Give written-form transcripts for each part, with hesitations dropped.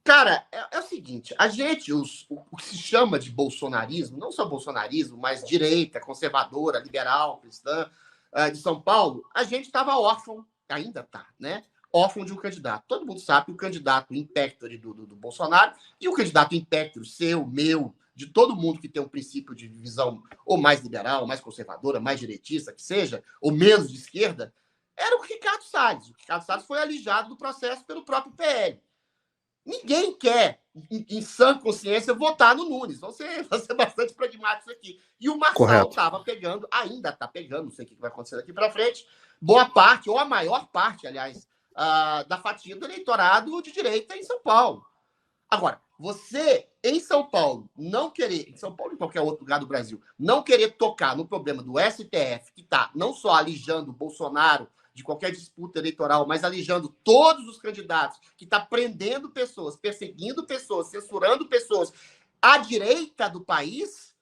Cara, é o seguinte, a gente, o que se chama de bolsonarismo, não só bolsonarismo, mas direita, conservadora, liberal, cristã, de São Paulo, a gente estava órfão, ainda está, né? Órfão de um candidato. Todo mundo sabe que o candidato impector do Bolsonaro e o candidato impector seu, meu, de todo mundo que tem um princípio de visão ou mais liberal, mais conservadora, mais direitista, que seja, ou menos de esquerda, era o Ricardo Salles. O Ricardo Salles foi alijado do processo pelo próprio PL. Ninguém quer, em sã consciência, votar no Nunes. Vou ser bastante pragmático aqui. E o Marçal estava pegando, ainda está pegando, não sei o que vai acontecer daqui para frente, boa parte, ou a maior parte, aliás, da fatia do eleitorado de direita em São Paulo. Agora, você, em São Paulo, não querer, em São Paulo e em qualquer outro lugar do Brasil, não querer tocar no problema do STF, que está não só alijando o Bolsonaro de qualquer disputa eleitoral, mas alijando todos os candidatos, que está prendendo pessoas, perseguindo pessoas, censurando pessoas à direita do país,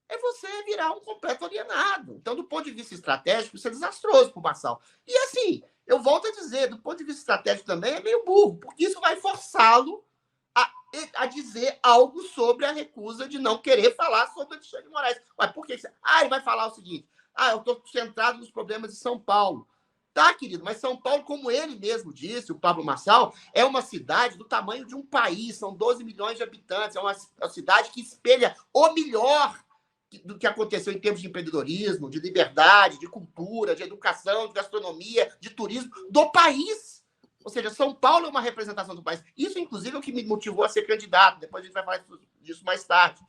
é você virar um completo alienado. Então, do ponto de vista estratégico, isso é desastroso para o Marçal. E assim, eu volto a dizer, do ponto de vista estratégico também é meio burro, porque isso vai forçá-lo a dizer algo sobre a recusa de não querer falar sobre o Alexandre de Moraes. Mas por que? Ele vai falar o seguinte, eu estou centrado nos problemas de São Paulo. Tá, querido, mas São Paulo, como ele mesmo disse, o Pablo Marçal, é uma cidade do tamanho de um país, são 12 milhões de habitantes, é uma cidade que espelha o melhor do que aconteceu em termos de empreendedorismo, de liberdade, de cultura, de educação, de gastronomia, de turismo do país. Ou seja, São Paulo é uma representação do país. Isso, inclusive, é o que me motivou a ser candidato. Depois a gente vai falar disso mais tarde.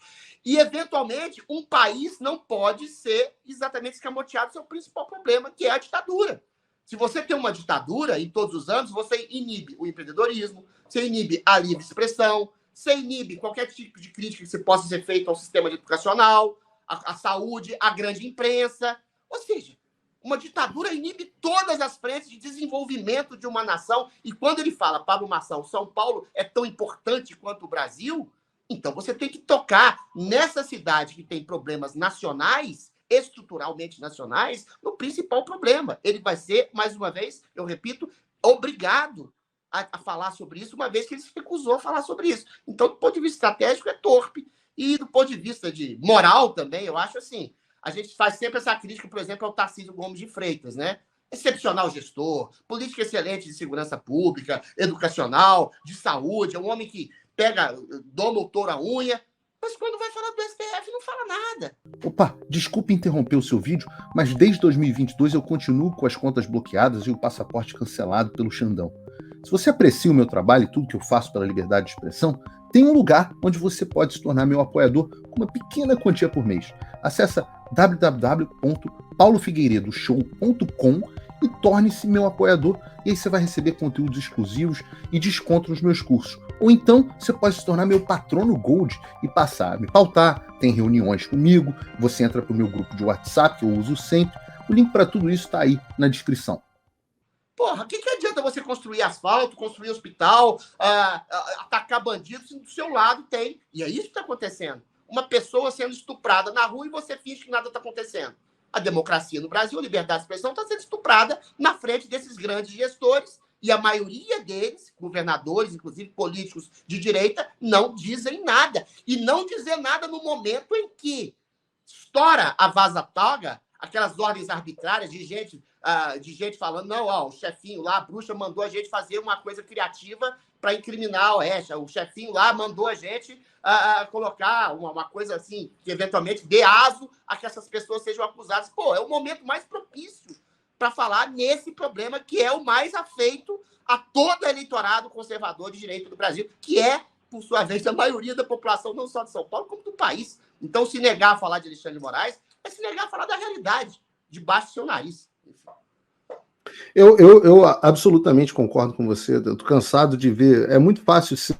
E, eventualmente, um país não pode ser exatamente escamoteado do seu principal problema, que é a ditadura. Se você tem uma ditadura, em todos os anos, você inibe o empreendedorismo, você inibe a livre expressão, você inibe qualquer tipo de crítica que possa ser feita ao sistema educacional, à saúde, à grande imprensa. Ou seja, uma ditadura inibe todas as frentes de desenvolvimento de uma nação. E quando ele fala, Pablo Marçal, São Paulo é tão importante quanto o Brasil, então você tem que tocar nessa cidade que tem problemas nacionais, estruturalmente nacionais, no principal problema. Ele vai ser, mais uma vez, eu repito, obrigado a falar sobre isso, uma vez que ele se recusou a falar sobre isso. Então, do ponto de vista estratégico, é torpe. E do ponto de vista de moral também, eu acho assim, a gente faz sempre essa crítica, por exemplo, ao Tarcísio Gomes de Freitas, né? Excepcional gestor, política excelente de segurança pública, educacional, de saúde, é um homem que pega, doma o touro à unha, mas quando vai falar do STF não fala nada. Opa, desculpe interromper o seu vídeo, mas desde 2022 eu continuo com as contas bloqueadas e o passaporte cancelado pelo Xandão. Se você aprecia o meu trabalho e tudo que eu faço pela liberdade de expressão, tem um lugar onde você pode se tornar meu apoiador com uma pequena quantia por mês. Acesse www.paulofigueiredoshow.com e torne-se meu apoiador, e aí você vai receber conteúdos exclusivos e desconto nos meus cursos. Ou então você pode se tornar meu patrono Gold e passar a me pautar, tem reuniões comigo, você entra para o meu grupo de WhatsApp, que eu uso sempre. O link para tudo isso está aí na descrição. Porra, o que adianta você construir asfalto, construir hospital, atacar bandidos, se do seu lado tem. E é isso que está acontecendo. Uma pessoa sendo estuprada na rua e você finge que nada está acontecendo. A democracia no Brasil, a liberdade de expressão, está sendo estuprada na frente desses grandes gestores e a maioria deles, governadores, inclusive políticos de direita, não dizem nada. E não dizer nada no momento em que estoura a vaza-toga, aquelas ordens arbitrárias de gente falando, não, o chefinho lá, a bruxa, mandou a gente fazer uma coisa criativa para incriminar o Oeste. O chefinho lá mandou a gente colocar uma coisa assim, que eventualmente dê aso a que essas pessoas sejam acusadas. Pô, é o momento mais propício para falar nesse problema que é o mais afeito a todo eleitorado conservador de direita do Brasil, que é, por sua vez, a maioria da população, não só de São Paulo, como do país. Então, se negar a falar de Alexandre de Moraes é se negar a falar da realidade, debaixo do seu nariz. Eu absolutamente concordo com você. Eu tô cansado de ver. É muito fácil ser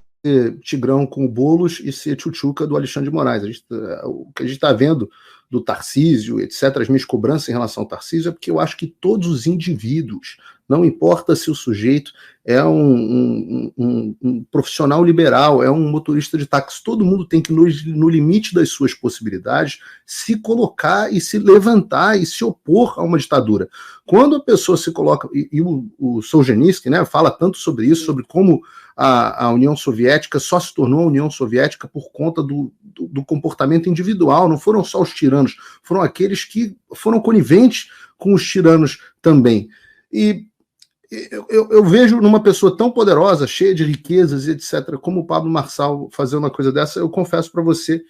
Tigrão com o Boulos e ser Tchutchuca do Alexandre de Moraes. O que a gente está vendo do Tarcísio, etc., as minhas cobranças em relação ao Tarcísio é porque eu acho que todos os indivíduos não importa se o sujeito é um profissional liberal, é um motorista de táxi, todo mundo tem que, no limite das suas possibilidades, se colocar e se levantar e se opor a uma ditadura. Quando a pessoa se coloca, e o Solzhenitsyn, né, fala tanto sobre isso, sobre como a União Soviética só se tornou a União Soviética por conta do comportamento individual, não foram só os tiranos, foram aqueles que foram coniventes com os tiranos também. E eu vejo numa pessoa tão poderosa, cheia de riquezas e etc., como o Pablo Marçal fazer uma coisa dessa, eu confesso para você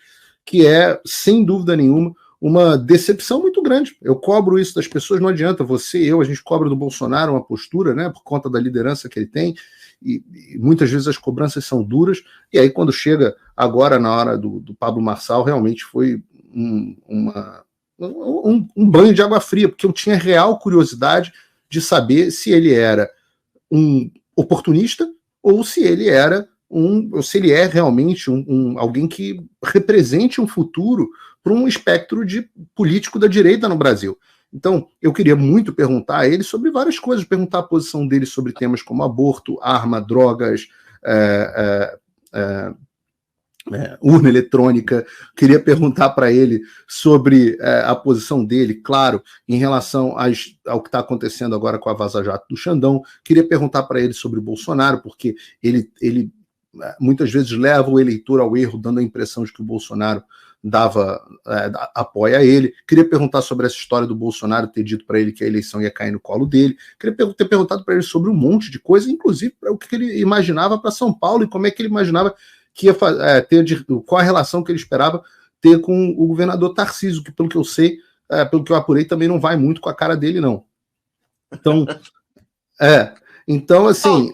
que é, sem dúvida nenhuma, uma decepção muito grande. Eu cobro isso das pessoas, não adianta, você e eu, a gente cobra do Bolsonaro uma postura, né, por conta da liderança que ele tem, e muitas vezes as cobranças são duras, e aí quando chega agora na hora do Pablo Marçal, realmente foi um banho de água fria, porque eu tinha real curiosidade de saber se ele era um oportunista ou se ele era ou se ele é realmente alguém que represente um futuro para um espectro de político da direita no Brasil. Então, eu queria muito perguntar a ele sobre várias coisas, perguntar a posição dele sobre temas como aborto, arma, drogas, urna eletrônica. Queria perguntar para ele sobre a posição dele, claro, em relação ao que está acontecendo agora com a Vaza Jato do Xandão. Queria perguntar para ele sobre o Bolsonaro, porque ele muitas vezes leva o eleitor ao erro, dando a impressão de que o Bolsonaro apoia ele. Queria perguntar sobre essa história do Bolsonaro ter dito para ele que a eleição ia cair no colo dele. Queria ter perguntado para ele sobre um monte de coisa, inclusive o que ele imaginava para São Paulo e como é que ele imaginava que ia ter, qual a relação que ele esperava ter com o governador Tarcísio, que pelo que eu sei, pelo que eu apurei, também não vai muito com a cara dele, não. Então assim,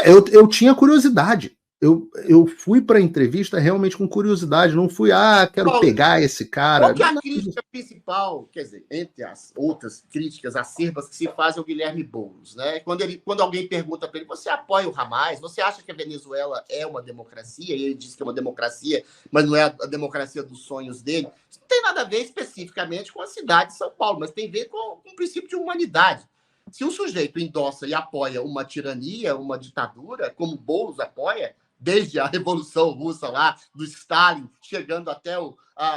eu tinha curiosidade. Eu fui para a entrevista realmente com curiosidade, não fui, quero pegar esse cara. Qual que é a crítica principal, quer dizer, entre as outras críticas acerbas que se fazem ao Guilherme Boulos, né? Quando alguém pergunta para ele, você apoia o Hamas? Você acha que a Venezuela é uma democracia? E ele diz que é uma democracia, mas não é a democracia dos sonhos dele. Isso não tem nada a ver especificamente com a cidade de São Paulo, mas tem a ver com o princípio de humanidade. Se um sujeito endossa e apoia uma tirania, uma ditadura, como Boulos apoia, desde a Revolução Russa lá, do Stalin, chegando até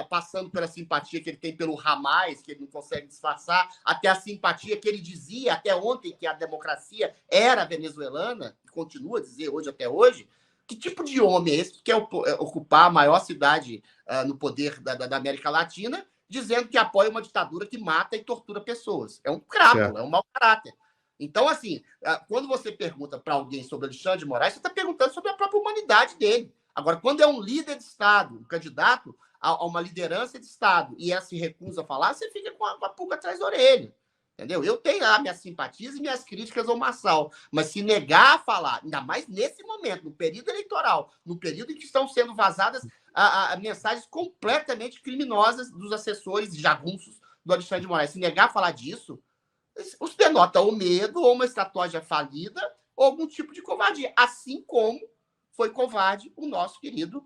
passando pela simpatia que ele tem pelo Hamas, que ele não consegue disfarçar, até a simpatia que ele dizia até ontem que a democracia era venezuelana, e continua a dizer hoje até hoje. Que tipo de homem é esse que quer ocupar a maior cidade no poder da América Latina, dizendo que apoia uma ditadura que mata e tortura pessoas? É um crápula, é um mau caráter. Então, assim, quando você pergunta para alguém sobre Alexandre de Moraes, você está perguntando sobre a própria humanidade dele. Agora, quando é um líder de Estado, um candidato a uma liderança de Estado, e ela se recusa a falar, você fica com a pulga atrás da orelha. Entendeu? Eu tenho lá minhas simpatias e minhas críticas ao Marçal, mas se negar a falar, ainda mais nesse momento, no período eleitoral, no período em que estão sendo vazadas mensagens completamente criminosas dos assessores jagunços do Alexandre de Moraes, se negar a falar disso, os denota ou medo, ou uma estratégia falida, ou algum tipo de covardia. Assim como foi covarde o nosso querido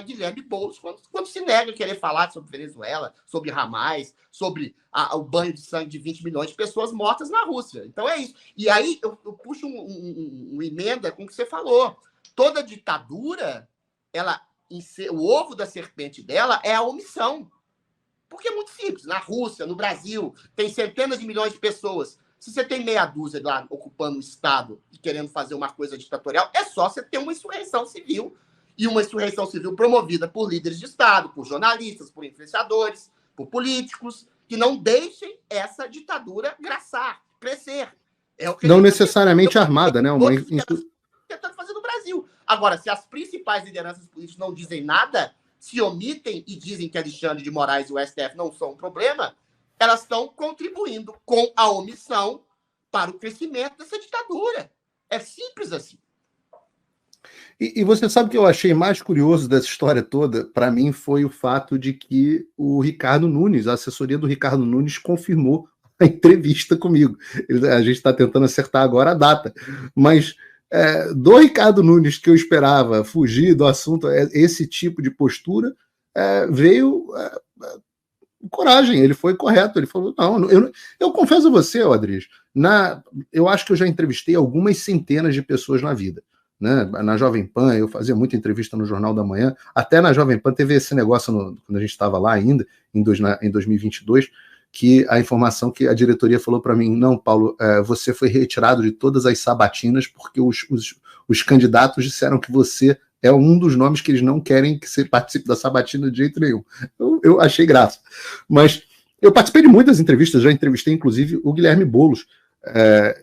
Guilherme Boulos, quando se nega a querer falar sobre Venezuela, sobre Hamas, sobre o banho de sangue de 20 milhões de pessoas mortas na Rússia. Então é isso. E aí eu puxo uma emenda com o que você falou. Toda ditadura, o ovo da serpente dela é a omissão. Porque é muito simples. Na Rússia, no Brasil, tem centenas de milhões de pessoas. Se você tem meia dúzia lá ocupando o Estado e querendo fazer uma coisa ditatorial, é só você ter uma insurreição civil. E uma insurreição civil promovida por líderes de Estado, por jornalistas, por influenciadores, por políticos, que não deixem essa ditadura crescer. É o que não necessariamente armada, né? Tentando fazer no Brasil. Agora, se as principais lideranças políticas não dizem nada, se omitem e dizem que Alexandre de Moraes e o STF não são um problema, elas estão contribuindo com a omissão para o crescimento dessa ditadura. É simples assim. E você sabe o que eu achei mais curioso dessa história toda? Para mim foi o fato de que o Ricardo Nunes, a assessoria do Ricardo Nunes, confirmou a entrevista comigo. A gente está tentando acertar agora a data. Mas do Ricardo Nunes, que eu esperava fugir do assunto, esse tipo de postura, veio coragem, ele foi correto, ele falou, não, eu confesso a você, Adriano, eu acho que eu já entrevistei algumas centenas de pessoas na vida, né? Na Jovem Pan, eu fazia muita entrevista no Jornal da Manhã, até na Jovem Pan teve esse negócio, quando a gente estava lá ainda, em 2022, que a informação que a diretoria falou para mim, não, Paulo, você foi retirado de todas as sabatinas porque os candidatos disseram que você é um dos nomes que eles não querem que você participe da sabatina de jeito nenhum. Eu achei graça. Mas eu participei de muitas entrevistas, já entrevistei inclusive o Guilherme Boulos,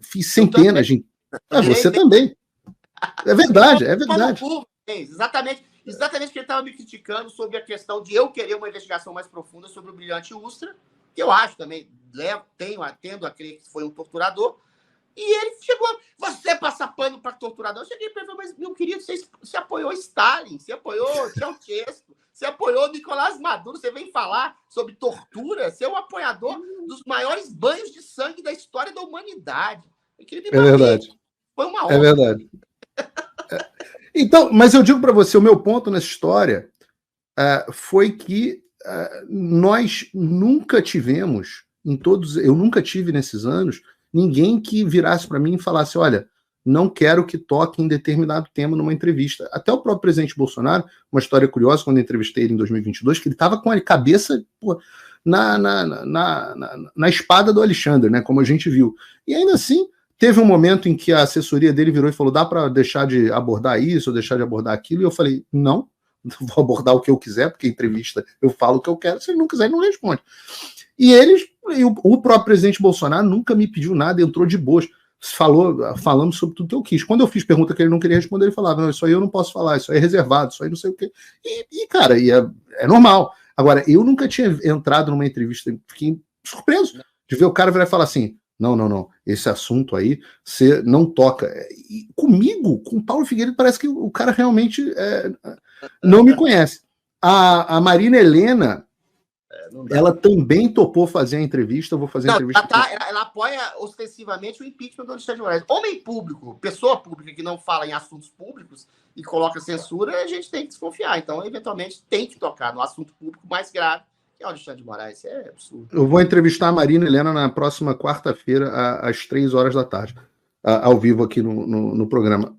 fiz centenas de... você também. É verdade, é verdade. Exatamente porque ele estava me criticando sobre a questão de eu querer uma investigação mais profunda sobre o Brilhante Ustra, que eu acho também, tendo a crer que foi um torturador, e ele chegou, você passa pano para torturador. Eu cheguei para ele, mas meu querido, você apoiou Stalin, você apoiou Ceausescu, você apoiou Nicolás Maduro, você vem falar sobre tortura, você é o apoiador dos maiores banhos de sangue da história da humanidade. É verdade. Foi uma honra. É verdade. Então, mas eu digo para você, o meu ponto nessa história foi que nós nunca tivemos, eu nunca tive nesses anos, ninguém que virasse para mim e falasse, olha, não quero que toque em determinado tema numa entrevista. Até o próprio presidente Bolsonaro, uma história curiosa, quando eu entrevistei ele em 2022, que ele estava com a cabeça na espada do Alexandre, né, como a gente viu. E ainda assim, teve um momento em que a assessoria dele virou e falou, dá para deixar de abordar isso ou deixar de abordar aquilo? E eu falei, não, vou abordar o que eu quiser, porque entrevista eu falo o que eu quero, se ele não quiser, ele não responde. E o próprio presidente Bolsonaro nunca me pediu nada, entrou de boas, falamos sobre tudo que eu quis. Quando eu fiz pergunta que ele não queria responder, ele falava, não, isso aí eu não posso falar, isso aí é reservado, isso aí não sei o quê. Cara, é normal. Agora, eu nunca tinha entrado numa entrevista, fiquei surpreso de ver o cara virar e falar assim, não, esse assunto aí, você não toca. E comigo, com o Paulo Figueiredo, parece que o cara realmente não me conhece. A Marina Helena, ela também topou fazer a entrevista. Eu vou fazer a entrevista. Ela apoia ostensivamente o impeachment do Alexandre de Moraes. Homem público, pessoa pública que não fala em assuntos públicos e coloca censura, a gente tem que desconfiar. Então, eventualmente, tem que tocar no assunto público mais grave, que é o Alexandre de Moraes. É absurdo. Eu vou entrevistar a Marina Helena na próxima quarta-feira, às 3 horas da tarde, ao vivo aqui no programa.